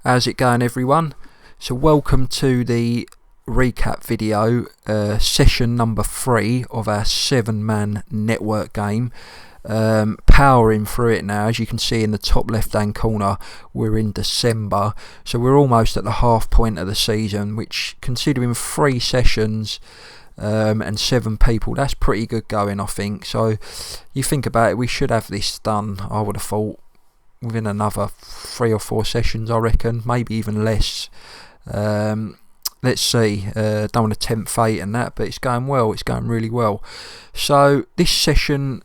How's it going, everyone? So welcome to the recap video, session number 3 of our 7-man network game. Powering through it now. As you can see in the top left hand corner, we're in December, so we're almost at the half point of the season, which, considering 3 sessions and 7 people, that's pretty good going, I think. So you think about it, we should have this done, I would have thought, within another 3 or 4 sessions, I reckon, maybe even less. Let's see, don't want to tempt fate and that, but it's going well, it's going really well. So this session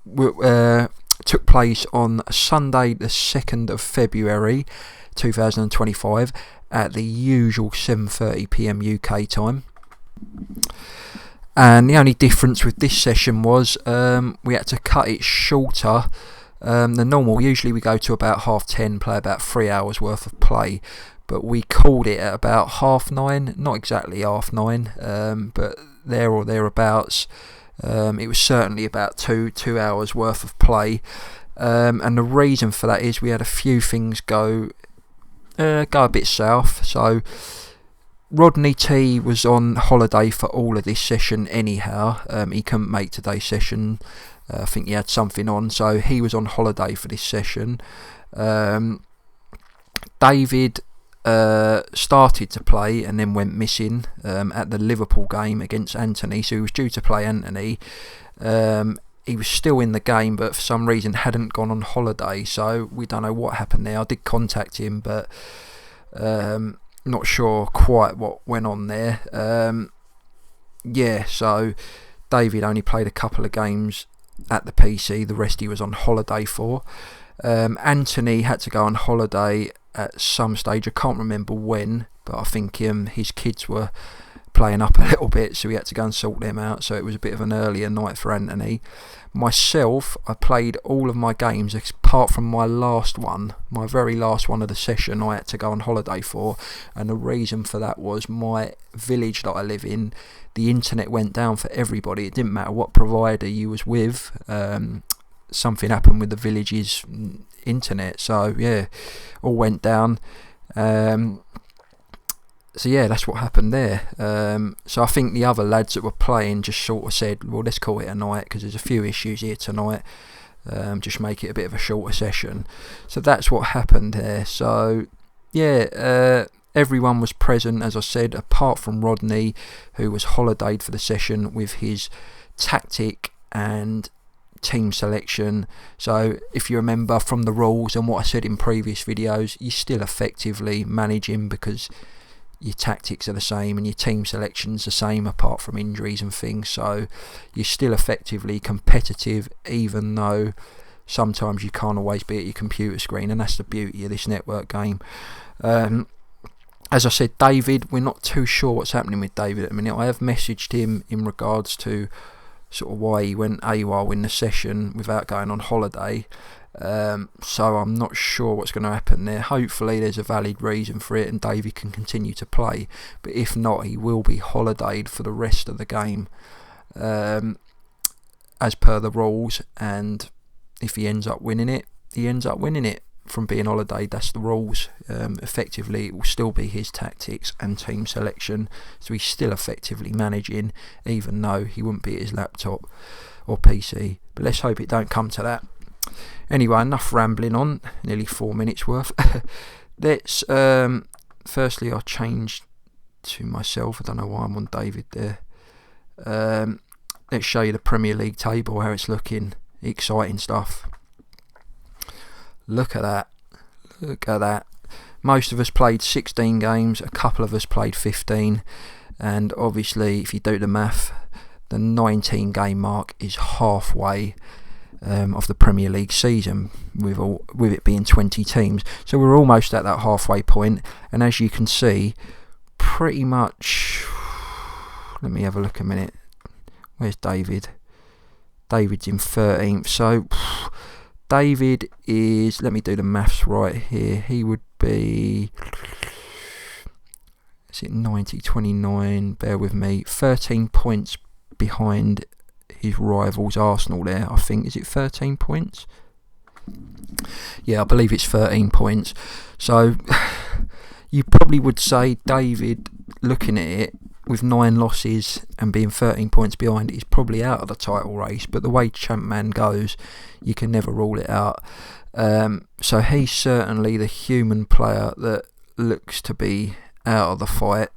took place on Sunday the 2nd of February 2025 at the usual 7:30 PM UK time. And the only difference with this session was we had to cut it shorter than normal. Usually we go to about 10:30, play about 3 hours worth of play, but we called it at about 9:30, not exactly 9:30, but there or thereabouts. It was certainly about two hours worth of play, and the reason for that is we had a few things go a bit south. So Rodney T was on holiday for all of this session anyhow. He couldn't make today's session. I think he had something on, so he was on holiday for this session. David started to play and then went missing at the Liverpool game against Anthony, so he was due to play Anthony. He was still in the game, but for some reason hadn't gone on holiday, so we don't know what happened there. I did contact him, but not sure quite what went on there. So David only played a couple of games at the PC, the rest he was on holiday for. Anthony had to go on holiday at some stage, I can't remember when, but I think his kids were playing up a little bit, so he had to go and sort them out, so it was a bit of an earlier night for Anthony. Myself, I played all of my games apart from my last one, my very last one of the session I had to go on holiday for, and the reason for that was my village that I live in, the internet went down for everybody. It didn't matter what provider you was with, something happened with the village's internet, so yeah, all went down. So yeah, that's what happened there. So I think the other lads that were playing just sort of said, well, let's call it a night because there's a few issues here tonight, just make it a bit of a shorter session. So that's what happened there. So yeah, everyone was present, as I said, apart from Rodney, who was holidayed for the session with his tactic and team selection. So if you remember from the rules and what I said in previous videos, you're still effectively managing because your tactics are the same and your team selection's the same apart from injuries and things, so you're still effectively competitive, even though sometimes you can't always be at your computer screen, and that's the beauty of this network game. As I said, David, we're not too sure what's happening with David at the minute. I have messaged him in regards to sort of why he went AWOL in the session without going on holiday, so I'm not sure what's going to happen there. Hopefully there's a valid reason for it and David can continue to play, but if not, he will be holidayed for the rest of the game, as per the rules, and if he ends up winning it, he ends up winning it from being holidayed. That's the rules. Effectively it will still be his tactics and team selection, so he's still effectively managing, even though he wouldn't be at his laptop or PC, but let's hope it don't come to that. Anyway, enough rambling on, nearly 4 minutes worth. Let's firstly I'll change to myself. I don't know why I'm on David there. Let's show you the Premier League table, how it's looking. Exciting stuff. Look at that. Look at that. Most of us played 16 games, a couple of us played 15, and obviously if you do the math, the 19 game mark is halfway of the Premier League season, with it being 20 teams. So we're almost at that halfway point, and as you can see, pretty much, let me have a look a minute, where's David? David's in 13th, so David is, let me do the maths right here, he would be, is it 90, 29, bear with me, 13 points behind his rivals Arsenal there, I think. Is it 13 points? Yeah, I believe it's 13 points. So you probably would say David, looking at it, with 9 losses and being 13 points behind, he's probably out of the title race. But the way Champman goes, you can never rule it out. So he's certainly the human player that looks to be out of the fight.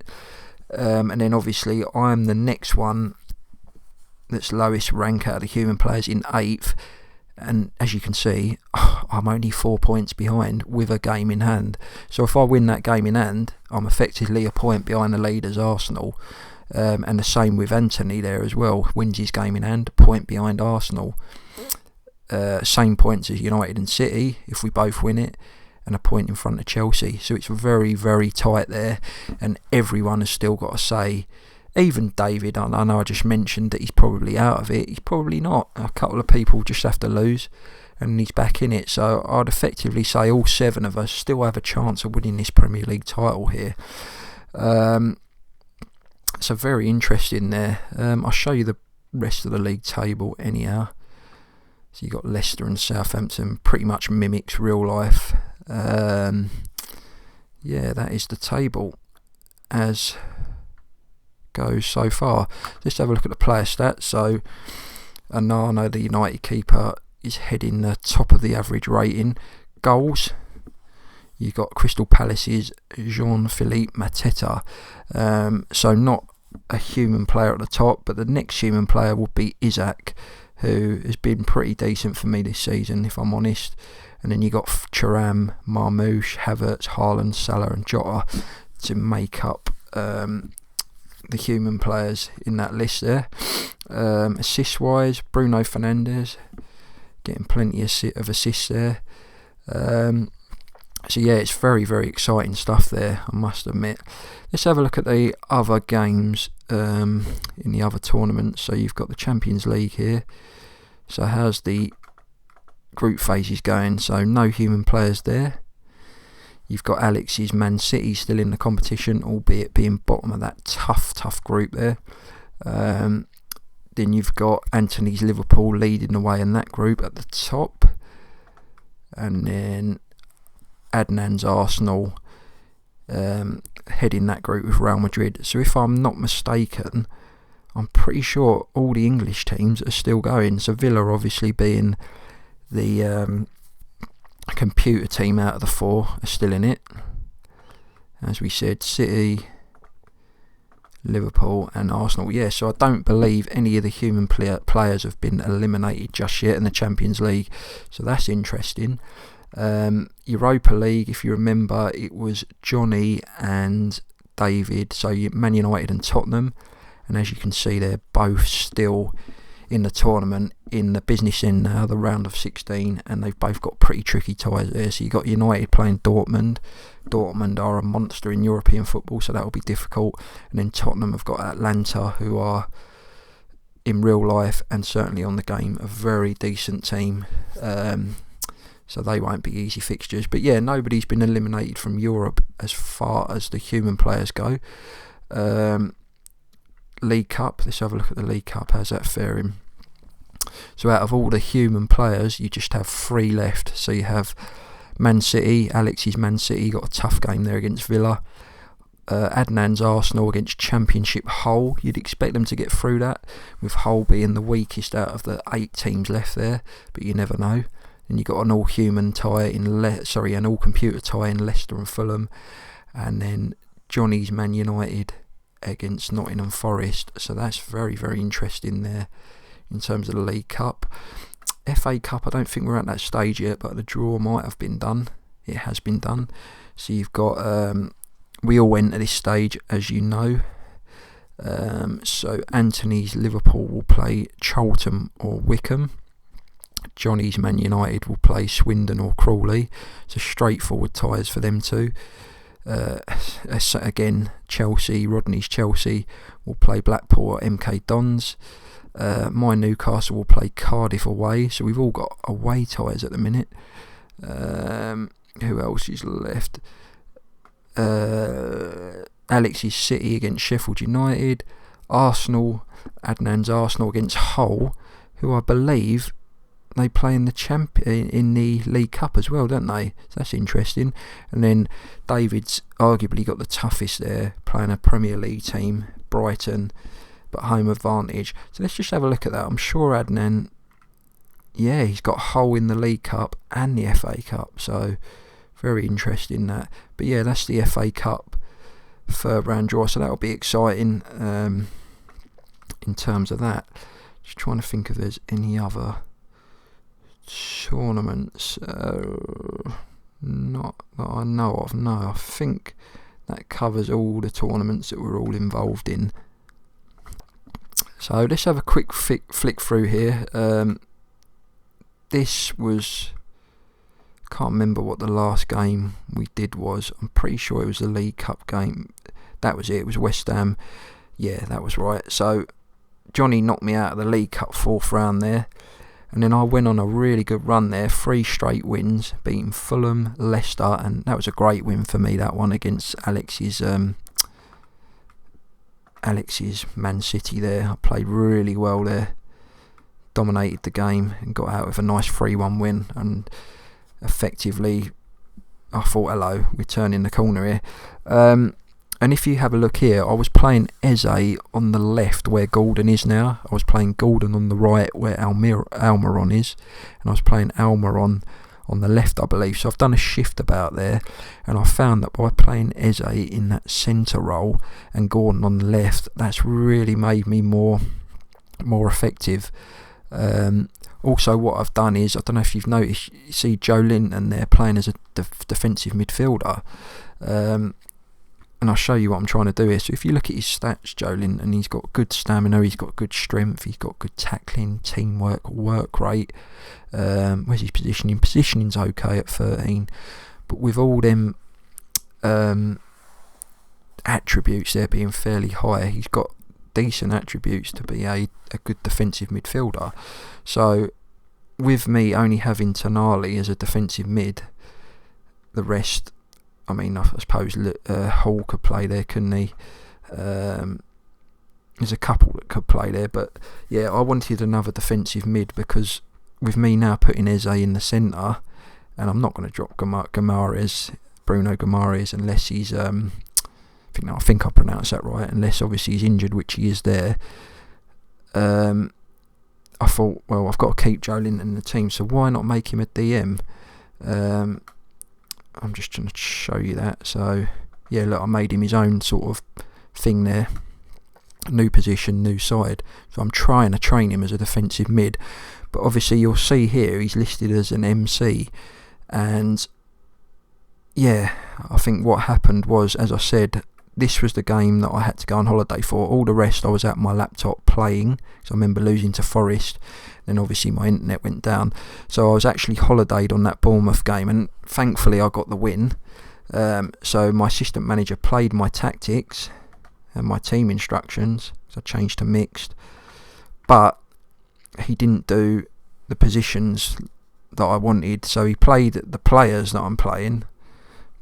And then obviously I'm the next one that's lowest rank out of the human players in 8th. And as you can see, I'm only 4 points behind with a game in hand. So if I win that game in hand, I'm effectively a point behind the leaders, Arsenal. And the same with Anthony there as well. Wins his game in hand, point behind Arsenal. Same points as United and City if we both win it, and a point in front of Chelsea. So it's very, very tight there. And everyone has still got to say, even David, I know I just mentioned that he's probably out of it. He's probably not. A couple of people just have to lose and he's back in it. So I'd effectively say all 7 of us still have a chance of winning this Premier League title here. So very interesting there. I'll show you the rest of the league table anyhow. So you've got Leicester and Southampton, pretty much mimics real life. Yeah, that is the table as goes so far. Let's have a look at the player stats. So Anano, the United keeper, is heading the top of the average rating. Goals, you've got Crystal Palace's Jean-Philippe Mateta. So not a human player at the top, but the next human player would be Isaac, who has been pretty decent for me this season, if I'm honest. And then you got Thuram, Marmoush, Havertz, Haaland, Salah and Jota to make up the human players in that list there. Assist wise, Bruno Fernandes getting plenty of assists there. So yeah, it's very, very exciting stuff there, I must admit. Let's have a look at the other games in the other tournaments. So you've got the Champions League here. So how's the group phases going? So no human players there. You've got Alex's Man City still in the competition, albeit being bottom of that tough group there. Then you've got Anthony's Liverpool leading the way in that group at the top. And then Adnan's Arsenal heading that group with Real Madrid. So if I'm not mistaken, I'm pretty sure all the English teams are still going. So Villa obviously being the computer team out of the 4 are still in it. As we said, City, Liverpool and Arsenal. Yeah, so I don't believe any of the human players have been eliminated just yet in the Champions League. So that's interesting. Europa League, if you remember, it was Johnny and David, so Man United and Tottenham. And as you can see, they're both still in the tournament in the business end now, the round of 16, and they've both got pretty tricky ties there. So you've got United playing Dortmund. Dortmund are a monster in European football, so that will be difficult. And then Tottenham have got Atlanta, who are in real life and certainly on the game a very decent team. So they won't be easy fixtures. But yeah, nobody's been eliminated from Europe as far as the human players go. League Cup, let's have a look at the League Cup. How's that faring? So out of all the human players, you just have 3 left. So you have Man City, Alex's Man City, got a tough game there against Villa. Adnan's Arsenal against Championship Hull. You'd expect them to get through that, with Hull being the weakest out of the 8 teams left there, but you never know. And you got an all-human tie an all-computer tie in Leicester and Fulham, and then Johnny's Man United against Nottingham Forest. So that's very, very interesting there in terms of the League Cup. FA Cup, I don't think we're at that stage yet, but the draw might have been done. It has been done. So you've got we all went to this stage, as you know. So Anthony's Liverpool will play Charlton or Wickham. Johnny's Man United will play Swindon or Crawley. So straightforward ties for them two. Again, Chelsea, Rodney's Chelsea will play Blackpool or MK Dons. My Newcastle will play Cardiff away. So we've all got away ties at the minute. Who else is left? Alex's City against Sheffield United. Arsenal, Adnan's Arsenal against Hull, who I believe they play in the League Cup as well, don't they? So that's interesting. And then David's arguably got the toughest there, playing a Premier League team, Brighton, but home advantage. So let's just have a look at that. I'm sure Adnan, yeah, he's got a hole in the League Cup and the FA Cup, so very interesting that. But yeah, that's the FA Cup third round draw, so that'll be exciting in terms of that. Just trying to think if there's any other tournaments, not that I know of. No, I think that covers all the tournaments that we're all involved in. So let's have a quick flick through here. This was, can't remember what the last game we did was. I'm pretty sure it was the League Cup game. That was it. It was West Ham. Yeah, that was right. So Johnny knocked me out of the League Cup fourth round there. And then I went on a really good run there, 3 straight wins, beating Fulham, Leicester, and that was a great win for me, that one, against Alex's Man City there. I played really well there, dominated the game and got out with a nice 3-1 win, and effectively I thought, hello, we're turning the corner here. And if you have a look here, I was playing Eze on the left where Gordon is now. I was playing Gordon on the right where Almiron is. And I was playing Almiron on the left, I believe. So I've done a shift about there. And I found that by playing Eze in that centre role and Gordon on the left, that's really made me more effective. Also, what I've done is, I don't know if you've noticed, you see Joe Linton there playing as a defensive midfielder. And I'll show you what I'm trying to do here. So if you look at his stats, Joe Linton, he's got good stamina, he's got good strength, he's got good tackling, teamwork, work rate. Where's his positioning? Positioning's okay at 13. But with all them attributes there being fairly high, he's got decent attributes to be a good defensive midfielder. So with me only having Tonali as a defensive mid, the rest, I mean, I suppose Hall could play there, couldn't he? There's a couple that could play there, but yeah, I wanted another defensive mid because with me now putting Eze in the centre, and I'm not going to drop Bruno Guimaraes, unless he's, I think I pronounced that right, unless obviously he's injured, which he is there. I thought, well, I've got to keep Joe Linton in the team, so why not make him a DM? I'm just trying to show you that. So yeah, look, I made him his own sort of thing there. New position, new side. So I'm trying to train him as a defensive mid. But obviously you'll see here he's listed as an MC. And yeah, I think what happened was, as I said, this was the game that I had to go on holiday for. All the rest I was at my laptop playing. So I remember losing to Forest. Then obviously my internet went down. So I was actually holidayed on that Bournemouth game, and thankfully I got the win. So my assistant manager played my tactics and my team instructions. So I changed to mixed. But he didn't do the positions that I wanted. So he played the players that I'm playing,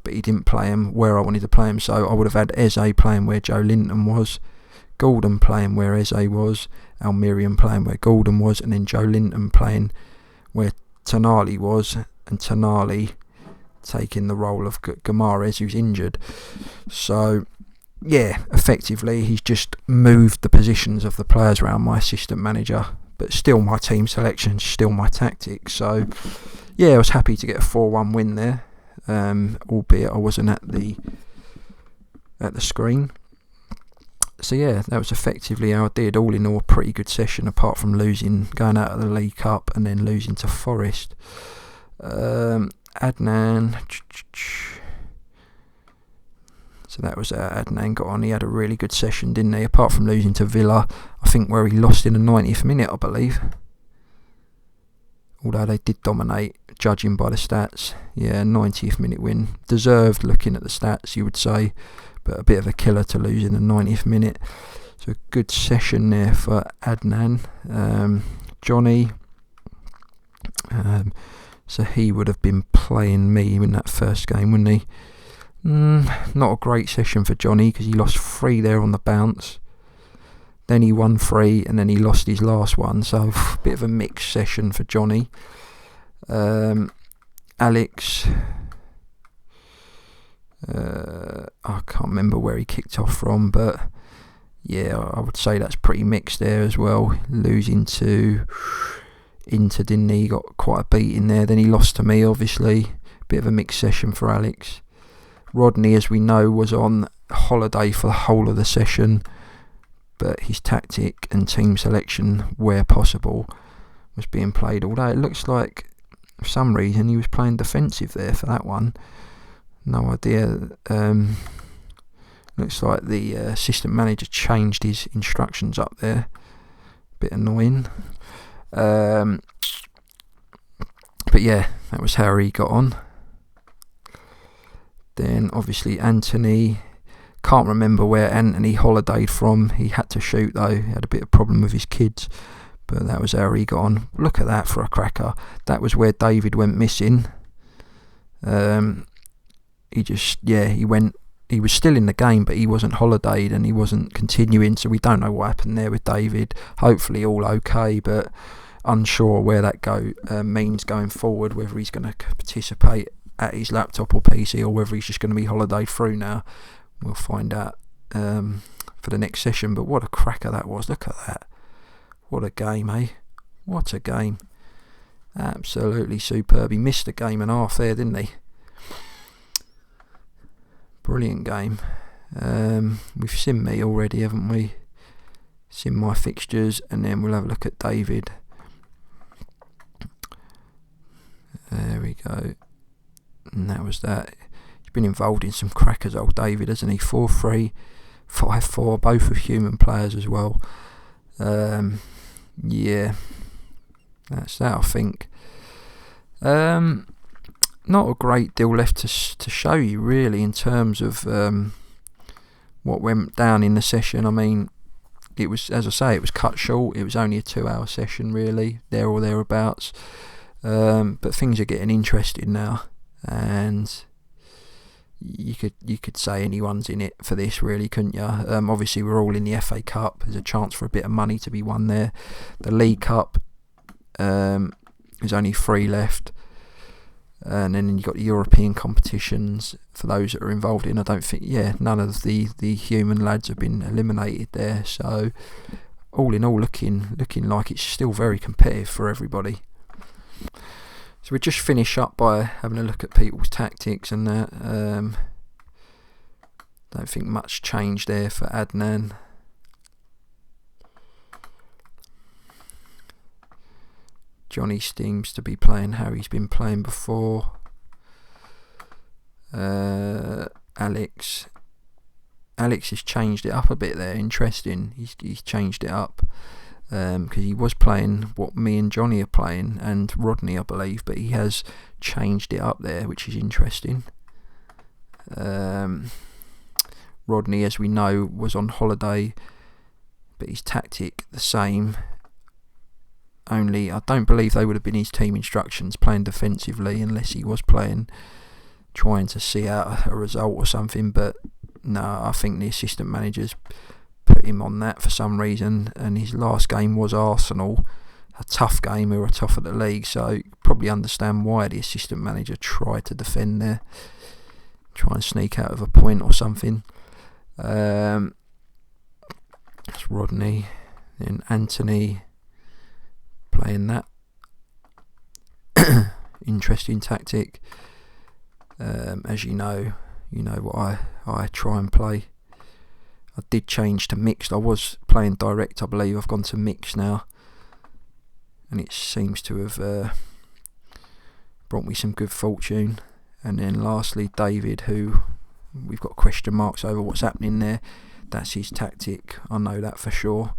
but he didn't play them where I wanted to play them. So I would have had Eze playing where Joe Linton was, Gordon playing where Eze was, Almiron playing where Gordon was, and then Joe Linton playing where Tonali was, and Tonali taking the role of Guimaraes, who's injured. So yeah, effectively he's just moved the positions of the players around, my assistant manager, but still my team selection, still my tactics. So yeah, I was happy to get a 4-1 win there, albeit I wasn't at the screen. So yeah, that was effectively how I did. All in all, a pretty good session, apart from going out of the League Cup and then losing to Forest. Adnan, so that was Adnan got on. He had a really good session, didn't he? Apart from losing to Villa, I think, where he lost in the 90th minute, I believe. Although they did dominate, judging by the stats. Yeah, 90th minute win. Deserved, looking at the stats, you would say. But a bit of a killer to lose in the 90th minute. So a good session there for Adnan. Johnny, so he would have been playing me in that first game, wouldn't he? Not a great session for Johnny, because he lost 3 there on the bounce. Then he won 3, and then he lost his last one. So a bit of a mixed session for Johnny. Alex, I can't remember where he kicked off from, but yeah, I would say that's pretty mixed there as well. Losing to Inter, didn't he? Got quite a beating there. Then he lost to me, obviously. Bit of a mixed session for Alex. Rodney, as we know, was on holiday for the whole of the session, but his tactic and team selection, where possible, was being played. Although it looks like, for some reason, he was playing defensive there for that one. No idea. Looks like the assistant manager changed his instructions up there. Bit annoying. But yeah, that was how he got on. Then obviously Anthony, can't remember where Anthony holidayed from. He had to shoot though, he had a bit of problem with his kids, but that was how he got on. Look at that for a cracker. That was where David went missing. He was still in the game, but he wasn't holidayed and he wasn't continuing, so we don't know what happened there with David. Hopefully all okay, but unsure where that means going forward, whether he's going to participate at his laptop or PC, or whether he's just going to be holidayed through now. We'll find out for the next session. But what a cracker that was. Look at that. What a game, eh? What a game. Absolutely superb. He missed a game and a half there, didn't he? Brilliant game. We've seen me already, haven't we? Seen my fixtures, and then we'll have a look at David. There we go. And that was that. He's been involved in some crackers, old David, hasn't he? 4-3, 5-4, both with human players as well. Yeah, that's that, I think. Not a great deal left to show you, really, in terms of what went down in the session. I mean, it was, as I say, it was cut short. It was only a 2-hour session, really, there or thereabouts. But things are getting interesting now, and you could say anyone's in it for this, really, couldn't you? Obviously we're all in the FA Cup. There's a chance for a bit of money to be won there. The League Cup, there's only 3 left, and then you've got the European competitions for those that are involved in. I don't think, none of the human lads have been eliminated there, so all in all looking like it's still very competitive for everybody. So we'll just finish up by having a look at people's tactics and that. Don't think much changed there for Adnan. Johnny seems to be playing how he's been playing before. Alex has changed it up a bit there. Interesting. He's changed it up. Because he was playing what me and Johnny are playing, and Rodney, I believe, but he has changed it up there, which is interesting. Rodney, as we know, was on holiday, but his tactic the same, only I don't believe they would have been his team instructions, playing defensively, unless he was trying to see out a result or something. But no, I think the assistant managers put him on that for some reason, and his last game was Arsenal, a tough game, who were top of the league, so you probably understand why the assistant manager tried to defend there, try and sneak out of a point or something. That's Rodney, then Anthony playing that. Interesting tactic. As you know what I try and play. I did change to mixed. I was playing direct, I believe. I've gone to mixed now, and it seems to have brought me some good fortune. And then lastly, David, who we've got question marks over what's happening there. That's his tactic, I know that for sure.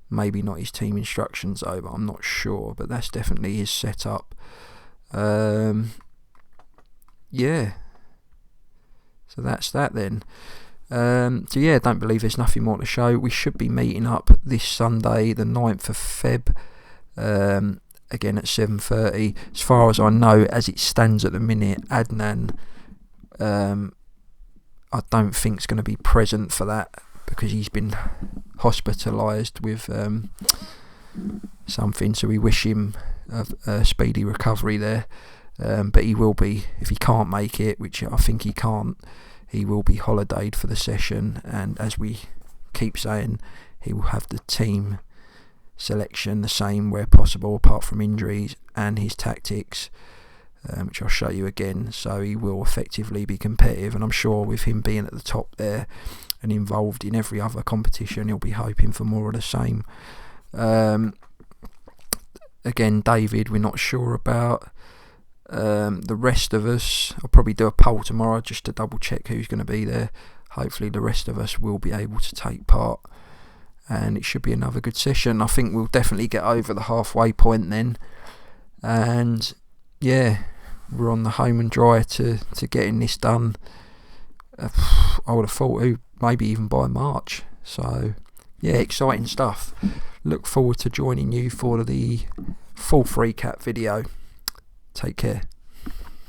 Maybe not his team instructions though, but I'm not sure. But that's definitely his setup. Yeah. So that's that then. Don't believe there's nothing more to show. We should be meeting up this Sunday, the 9th of Feb, again at 7:30. As far as I know, as it stands at the minute, Adnan, I don't think is going to be present for that, because he's been hospitalised with something, so we wish him a speedy recovery there. But he will be, if he can't make it, which I think he can't, he will be holidayed for the session, and as we keep saying, he will have the team selection the same where possible apart from injuries, and his tactics, which I'll show you again, so he will effectively be competitive, and I'm sure with him being at the top there and involved in every other competition, he'll be hoping for more of the same. Again, David, we're not sure about. The rest of us, I'll probably do a poll tomorrow just to double check who's going to be there. Hopefully the rest of us will be able to take part, and it should be another good session. I think we'll definitely get over the halfway point then, and yeah, we're on the home and dry to getting this done. I would have thought maybe even by March. So yeah, exciting stuff. Look forward to joining you for the full recap video. Take care.